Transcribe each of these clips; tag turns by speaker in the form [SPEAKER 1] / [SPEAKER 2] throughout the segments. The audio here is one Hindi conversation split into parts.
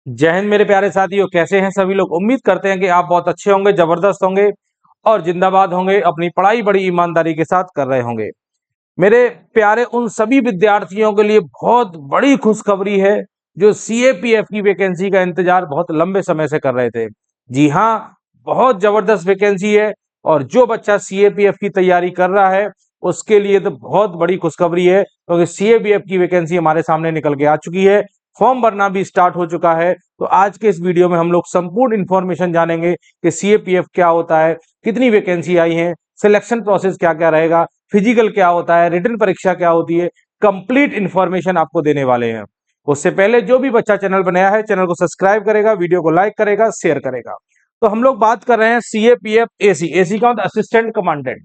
[SPEAKER 1] जय हिंद मेरे प्यारे साथियों, कैसे हैं सभी लोग। उम्मीद करते हैं कि आप बहुत अच्छे होंगे, जबरदस्त होंगे और जिंदाबाद होंगे। अपनी पढ़ाई बड़ी ईमानदारी के साथ कर रहे होंगे। मेरे प्यारे उन सभी विद्यार्थियों के लिए बहुत बड़ी खुशखबरी है जो सीएपीएफ की वैकेंसी का इंतजार बहुत लंबे समय से कर रहे थे। जी हाँ, बहुत जबरदस्त वैकेंसी है और जो बच्चा सीएपीएफ की तैयारी कर रहा है उसके लिए तो बहुत बड़ी खुशखबरी है, क्योंकि सीएपीएफ की वैकेंसी हमारे सामने निकल के आ चुकी है। फॉर्म भरना भी स्टार्ट हो चुका है। तो आज के इस वीडियो में हम लोग संपूर्ण इंफॉर्मेशन जानेंगे कि सीएपीएफ क्या होता है, कितनी वैकेंसी आई है, सिलेक्शन प्रोसेस क्या क्या रहेगा, फिजिकल क्या होता है, रिटन परीक्षा क्या होती है। कंप्लीट इंफॉर्मेशन आपको देने वाले हैं। उससे पहले जो भी बच्चा चैनल बनाया है, चैनल को सब्सक्राइब करेगा, वीडियो को लाइक करेगा, शेयर करेगा। तो हम लोग बात कर रहे हैं सीएपीएफ एसी। एसी का मतलब असिस्टेंट कमांडेंट।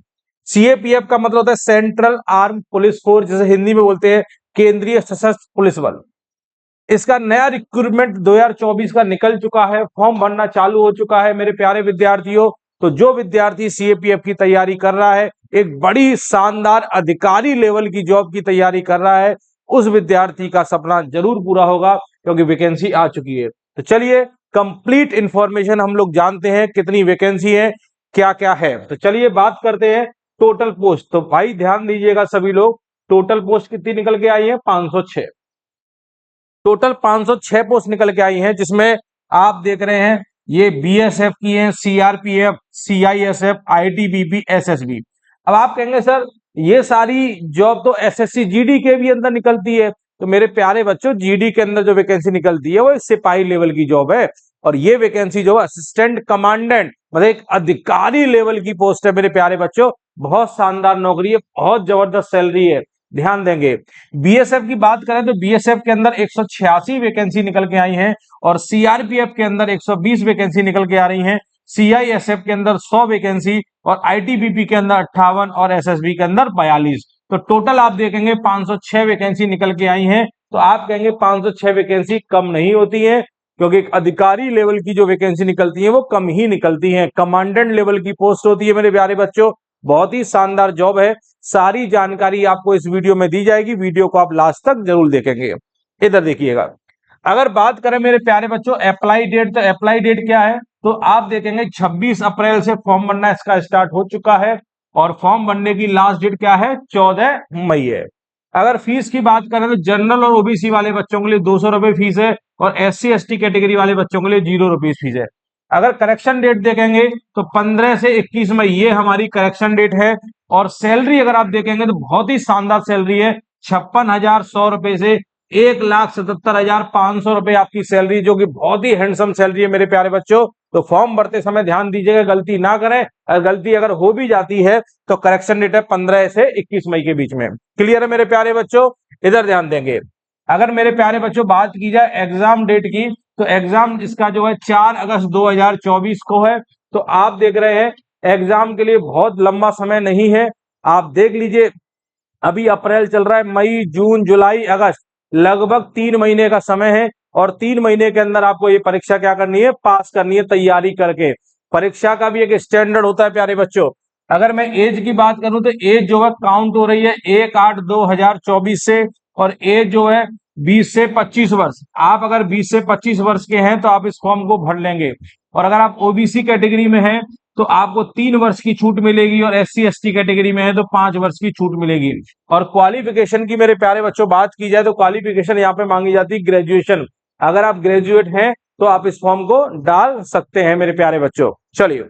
[SPEAKER 1] सीएपीएफ का मतलब होता है सेंट्रल आर्म पुलिस फोर्स, जैसे हिंदी में बोलते हैं केंद्रीय सशस्त्र पुलिस बल। इसका नया रिक्रूटमेंट 2024 का निकल चुका है। फॉर्म भरना चालू हो चुका है मेरे प्यारे विद्यार्थियों। तो जो विद्यार्थी सीएपीएफ की तैयारी कर रहा है, एक बड़ी शानदार अधिकारी लेवल की जॉब की तैयारी कर रहा है, उस विद्यार्थी का सपना जरूर पूरा होगा, क्योंकि वैकेंसी आ चुकी है। तो चलिए कंप्लीट इंफॉर्मेशन हम लोग जानते हैं, कितनी वैकेंसी है, क्या क्या है। तो चलिए बात करते हैं टोटल पोस्ट। तो भाई ध्यान दीजिएगा सभी लोग, टोटल पोस्ट कितनी निकल के आई है? 506। टोटल 506 पोस्ट निकल के आई हैं, जिसमें आप देख रहे हैं ये बीएसएफ की है, सीआरपीएफ, सीआईएसएफ, आईटीबीपी, एसएसबी। अब आप कहेंगे सर ये सारी जॉब तो एसएससी जीडी के भी अंदर निकलती है। तो मेरे प्यारे बच्चों, जीडी के अंदर जो वैकेंसी निकलती है वो सिपाही लेवल की जॉब है, और ये वैकेंसी जो असिस्टेंट कमांडेंट मतलब एक अधिकारी लेवल की पोस्ट है मेरे प्यारे बच्चों। बहुत शानदार नौकरी है, बहुत जबरदस्त सैलरी है, ध्यान देंगे। बीएसएफ की बात करें तो बीएसएफ के अंदर 186 वैकेंसी निकल के आई हैं, और सीआरपीएफ के अंदर 120 वैकेंसी निकल के आ रही हैं, सीआईएसएफ के अंदर 100 वैकेंसी, और आईटीबीपी के अंदर 58, और एसएसबी के अंदर 42। तो टोटल आप देखेंगे 506 वैकेंसी निकल के आई हैं। तो आप कहेंगे 506 वैकेंसी कम नहीं होती है, क्योंकि एक अधिकारी लेवल की जो वैकेंसी निकलती है वो कम ही निकलती है। कमांडेंट लेवल की पोस्ट होती है मेरे प्यारे बच्चों। बहुत ही शानदार जॉब है। सारी जानकारी आपको इस वीडियो में दी जाएगी, वीडियो को आप लास्ट तक जरूर देखेंगे। इधर देखिएगा, अगर बात करें मेरे प्यारे बच्चों अप्लाई डेट, तो अप्लाई डेट क्या है? तो आप देखेंगे 26 अप्रैल से फॉर्म भरना इसका स्टार्ट हो चुका है, और फॉर्म भरने की लास्ट डेट क्या है? 14 मई है। अगर फीस की बात करें तो जनरल और ओबीसी वाले बच्चों के लिए 200 रुपए फीस है, और एससी एसटी कैटेगरी वाले बच्चों के लिए 0 रुपीज फीस है। अगर करेक्शन डेट देखेंगे तो 15 से 21 मई ये हमारी करेक्शन डेट है। और सैलरी अगर आप देखेंगे तो बहुत ही शानदार सैलरी है, 56,100 रुपए से 1,77,500 रुपए आपकी सैलरी, जो कि बहुत ही हैंडसम सैलरी है मेरे प्यारे बच्चों। तो फॉर्म भरते समय ध्यान दीजिएगा, गलती ना करें। गलती अगर हो भी जाती है तो करेक्शन डेट है 15 से 21 मई के बीच में। क्लियर है मेरे प्यारे बच्चों? इधर ध्यान देंगे। अगर मेरे प्यारे बच्चों बात की जाए एग्जाम डेट की, तो एग्जाम इसका जो है 4 अगस्त 2024 को है। तो आप देख रहे हैं एग्जाम के लिए बहुत लंबा समय नहीं है। आप देख लीजिए, अभी अप्रैल चल रहा है, मई, जून, जुलाई, अगस्त, लगभग 3 महीने का समय है। और 3 महीने के अंदर आपको ये परीक्षा क्या करनी है? पास करनी है, तैयारी करके। परीक्षा का भी एक स्टैंडर्ड होता है प्यारे बच्चों। अगर मैं एज की बात करूं तो एज जो है काउंट हो रही है 1/8/2024 से, और एज जो है 20 से 25 वर्ष। आप अगर 20 से 25 वर्ष के हैं तो आप इस फॉर्म को भर लेंगे। और अगर आप ओबीसी कैटेगरी में हैं तो आपको 3 वर्ष की छूट मिलेगी, और एससी एसटी कैटेगरी में है तो 5 वर्ष की छूट मिलेगी। और क्वालिफिकेशन की मेरे प्यारे बच्चों बात की जाए तो क्वालिफिकेशन यहाँ पे मांगी जाती है ग्रेजुएशन। अगर आप ग्रेजुएट हैं तो आप इस फॉर्म को डाल सकते हैं मेरे प्यारे बच्चों। चलिए,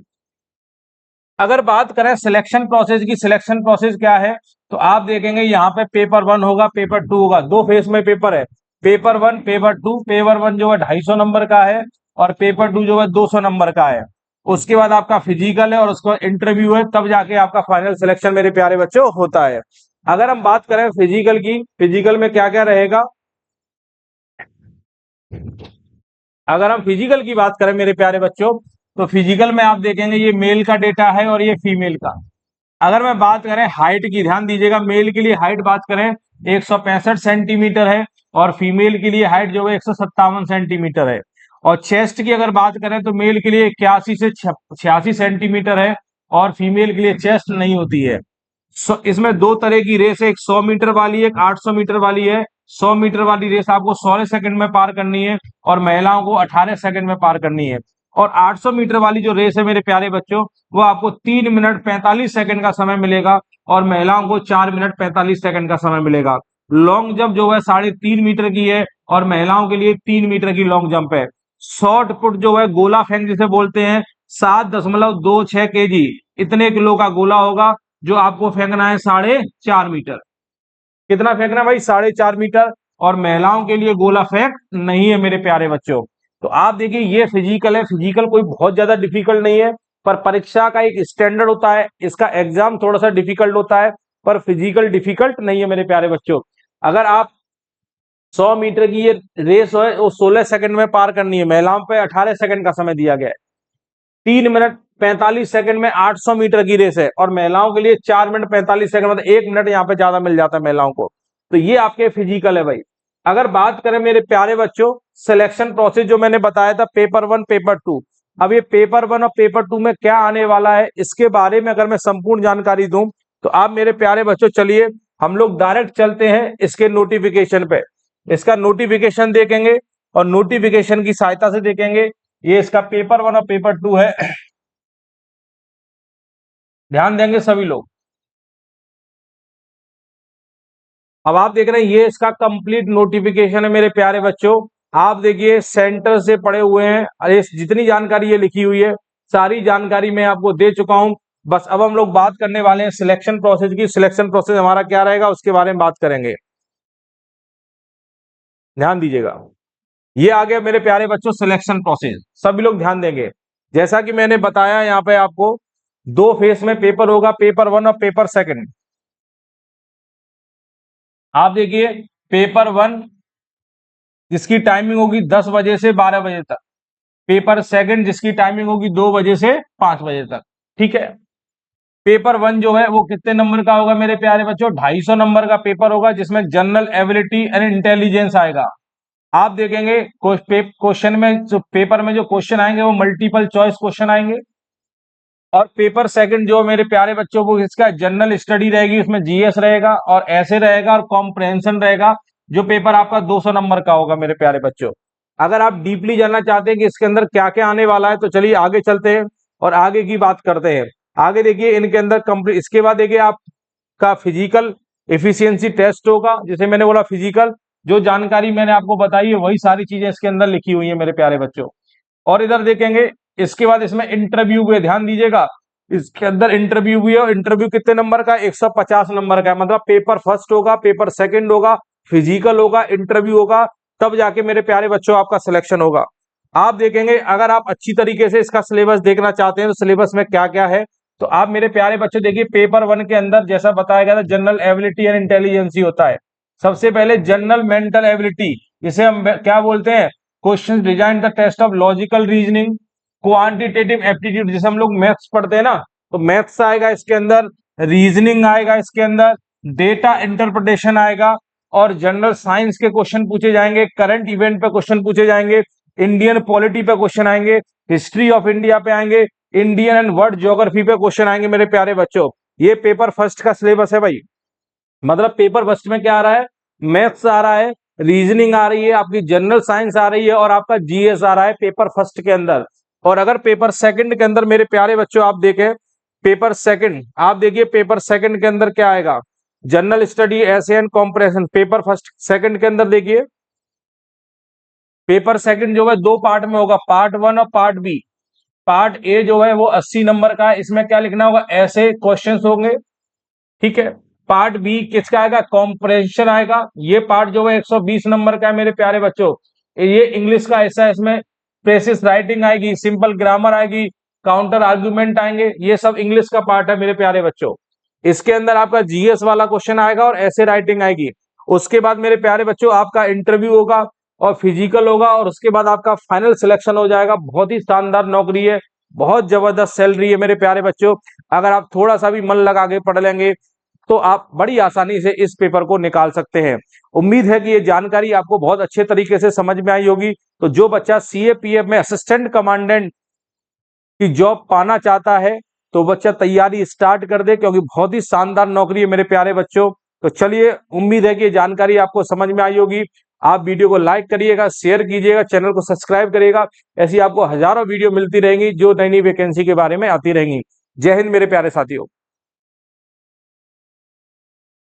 [SPEAKER 1] अगर बात करें सिलेक्शन प्रोसेस की, सिलेक्शन प्रोसेस क्या है? तो आप देखेंगे यहाँ पे पेपर 1 होगा, पेपर 2 होगा। 2 फेज में पेपर है, पेपर 1, पेपर 2। पेपर 1 जो है 250 नंबर का है, और पेपर 2 जो है 200 नंबर का है। उसके बाद आपका फिजिकल है, और उसका इंटरव्यू है, तब जाके आपका फाइनल सिलेक्शन मेरे प्यारे बच्चों होता है। अगर हम बात करें फिजिकल की, फिजिकल में क्या क्या रहेगा? अगर हम फिजिकल की बात करें मेरे प्यारे बच्चों, तो फिजिकल में आप देखेंगे ये मेल का डेटा है और ये फीमेल का। अगर मैं बात करें हाइट की, ध्यान दीजिएगा, मेल के लिए हाइट बात करें 165 सेंटीमीटर है, और फीमेल के लिए हाइट जो है 157 सेंटीमीटर है। और चेस्ट की अगर बात करें तो मेल के लिए 81 से 86 सेंटीमीटर है, और फीमेल के लिए चेस्ट नहीं होती है। इसमें दो तरह की रेस है, एक 100 मीटर वाली है, एक 800 मीटर वाली है। 100 मीटर वाली रेस आपको 16 सेकंड में पार करनी है और महिलाओं को 18 सेकंड में पार करनी है। और 800 मीटर वाली जो रेस है मेरे प्यारे बच्चों, वो आपको 3 मिनट 45 सेकंड का समय मिलेगा और महिलाओं को 4 मिनट 45 सेकंड का समय मिलेगा। लॉन्ग जंप जो है 3.5 मीटर की है और महिलाओं के लिए 3 मीटर की लॉन्ग जंप है। शॉर्ट पुट जो है, गोला फेंक जिसे बोलते हैं, 7.26 kg, इतने किलो का गोला होगा जो आपको फेंकना है 4.5 मीटर। कितना फेंकना है भाई? 4.5 मीटर। और महिलाओं के लिए गोला फेंक नहीं है मेरे प्यारे बच्चों। तो आप देखिए, ये फिजिकल है। फिजिकल कोई बहुत ज्यादा डिफिकल्ट नहीं है, पर परीक्षा का एक स्टैंडर्ड होता है, इसका एग्जाम थोड़ा सा डिफिकल्ट होता है, पर फिजिकल डिफिकल्ट नहीं है मेरे प्यारे बच्चों। अगर आप 100 मीटर की ये रेस है वो 16 सेकंड में पार करनी है, महिलाओं पे 18 सेकंड का समय दिया गया है। 3 मिनट 45 सेकंड में 800 मीटर की रेस है और महिलाओं के लिए 4 मिनट 45 सेकंड, मतलब 1 मिनट यहाँ पे ज्यादा मिल जाता है महिलाओं को। तो ये आपके फिजिकल है भाई। अगर बात करें मेरे प्यारे बच्चों, सिलेक्शन प्रोसेस जो मैंने बताया था, पेपर 1 पेपर 2, अब ये पेपर 1 और पेपर 2 में क्या आने वाला है, इसके बारे में अगर मैं संपूर्ण जानकारी दूं तो आप मेरे प्यारे बच्चों चलिए हम लोग डायरेक्ट चलते हैं इसके नोटिफिकेशन पे। इसका नोटिफिकेशन देखेंगे और नोटिफिकेशन की सहायता से देखेंगे। ये इसका पेपर 1 और पेपर 2 है, ध्यान देंगे सभी लोग। अब आप देख रहे हैं ये इसका कंप्लीट नोटिफिकेशन है मेरे प्यारे बच्चों। आप देखिए सेंटर से पड़े हुए हैं, अरे जितनी जानकारी ये लिखी हुई है सारी जानकारी मैं आपको दे चुका हूं। बस अब हम लोग बात करने वाले हैं सिलेक्शन प्रोसेस की। सिलेक्शन प्रोसेस हमारा क्या रहेगा उसके बारे में बात करेंगे, ध्यान दीजिएगा। ये आ गया मेरे प्यारे बच्चों सिलेक्शन प्रोसेस, सभी लोग ध्यान देंगे। जैसा कि मैंने बताया यहाँ पे आपको, दो फेस में पेपर होगा, पेपर 1 और पेपर 2। आप देखिए पेपर 1 जिसकी टाइमिंग होगी 10 बजे से 12 बजे तक, पेपर 2 जिसकी टाइमिंग होगी 2 बजे से 5 बजे तक, ठीक है। पेपर 1 जो है वो कितने नंबर का होगा मेरे प्यारे बच्चों? 250 नंबर का पेपर होगा, जिसमें जनरल एबिलिटी एंड इंटेलिजेंस आएगा। आप देखेंगे क्वेश्चन में जो पेपर में जो क्वेश्चन आएंगे वो मल्टीपल चॉइस क्वेश्चन आएंगे। और पेपर 2 जो मेरे प्यारे बच्चों को इसका जनरल स्टडी रहेगी, उसमें जीएस रहेगा और ऐसे रहेगा और कॉम्प्रहेंशन रहेगा, जो पेपर आपका 200 नंबर का होगा मेरे प्यारे बच्चों। अगर आप डीपली जानना चाहते हैं कि इसके अंदर क्या क्या आने वाला है तो चलिए आगे चलते हैं और आगे की बात करते हैं। आगे देखिए इनके अंदर कंप्लीट, इसके बाद देखिए आपका फिजिकल एफिशिएंसी टेस्ट होगा, जिसे मैंने बोला फिजिकल। जो जानकारी मैंने आपको बताई है वही सारी चीजें इसके अंदर लिखी हुई है मेरे प्यारे बच्चों। और इधर देखेंगे इसके बाद इसमें इंटरव्यू भी है, ध्यान दीजिएगा। इसके अंदर इंटरव्यू भी है और इंटरव्यू कितने नंबर का? 150 नंबर का है। मतलब पेपर 1 होगा, पेपर 2 होगा, फिजिकल होगा, इंटरव्यू होगा, तब जाके मेरे प्यारे बच्चों आपका सिलेक्शन होगा। आप देखेंगे अगर आप अच्छी तरीके से इसका सिलेबस देखना चाहते हैं तो सिलेबस में क्या क्या है, तो आप मेरे प्यारे बच्चों देखिए पेपर 1 के अंदर जैसा बताया गया था जनरल एबिलिटी एंड इंटेलिजेंसी होता है। सबसे पहले जनरल मेंटल एबिलिटी, जिसे हम क्या बोलते हैं, question design the test of logical reasoning. Quantitative aptitude, जैसे हम लोग मैथ्स पढ़ते हैं ना, तो मैथ्स आएगा इसके अंदर, रीजनिंग आएगा इसके अंदर, डेटा इंटरप्रिटेशन आएगा और जनरल साइंस के क्वेश्चन पूछे जाएंगे, करंट इवेंट पे क्वेश्चन पूछे जाएंगे, इंडियन पॉलिटी पे क्वेश्चन आएंगे, हिस्ट्री ऑफ इंडिया पे आएंगे, इंडियन एंड वर्ल्ड ज्योग्राफी पे क्वेश्चन आएंगे मेरे प्यारे बच्चों। ये पेपर 1 का सिलेबस है भाई। मतलब पेपर 1 में क्या आ रहा है? मैथ्स आ रहा है, रीजनिंग आ रही है, आपकी जनरल साइंस आ रही है और आपका जीएस आ रहा है पेपर 1 के अंदर। और अगर पेपर 2 के अंदर मेरे प्यारे बच्चों आप देखें, पेपर 2 आप देखिए पेपर 2 के अंदर क्या आएगा? General study, essay and compression. Paper 2 के अंदर देखिए पेपर 2 जो है 2 पार्ट में होगा, पार्ट 1 और पार्ट बी। पार्ट ए जो है वो 80 नंबर का है, इसमें क्या लिखना होगा? ऐसे क्वेश्चंस होंगे, ठीक है। पार्ट बी किसका आएगा? कॉम्प्रेंशन आएगा। ये पार्ट जो है 120 नंबर का है मेरे प्यारे बच्चों। ये इंग्लिश का हिस्सा है, इसमें प्रेसिस राइटिंग आएगी, सिंपल ग्रामर आएगी, काउंटर आर्गुमेंट आएंगे, ये सब इंग्लिश का पार्ट है मेरे प्यारे बच्चों। इसके अंदर आपका जीएस वाला क्वेश्चन आएगा और ऐसे राइटिंग आएगी। उसके बाद मेरे प्यारे बच्चों आपका इंटरव्यू होगा और फिजिकल होगा और उसके बाद आपका फाइनल सिलेक्शन हो जाएगा। बहुत ही शानदार नौकरी है, बहुत जबरदस्त सैलरी है मेरे प्यारे बच्चों। अगर आप थोड़ा सा भी मन लगा के पढ़ लेंगे तो आप बड़ी आसानी से इस पेपर को निकाल सकते हैं। उम्मीद है कि ये जानकारी आपको बहुत अच्छे तरीके से समझ में आई होगी। तो जो बच्चा सीएपीएफ में असिस्टेंट कमांडेंट की जॉब पाना चाहता है तो बच्चा तैयारी स्टार्ट कर दे, क्योंकि बहुत ही शानदार नौकरी है मेरे प्यारे बच्चों। तो चलिए, उम्मीद है कि ये जानकारी आपको समझ में आई होगी। आप वीडियो को लाइक करिएगा, शेयर कीजिएगा, चैनल को सब्सक्राइब करिएगा। ऐसी आपको हजारों वीडियो मिलती रहेंगी जो नई नई वैकेंसी के बारे में आती रहेंगी। जय हिंद मेरे प्यारे साथियों।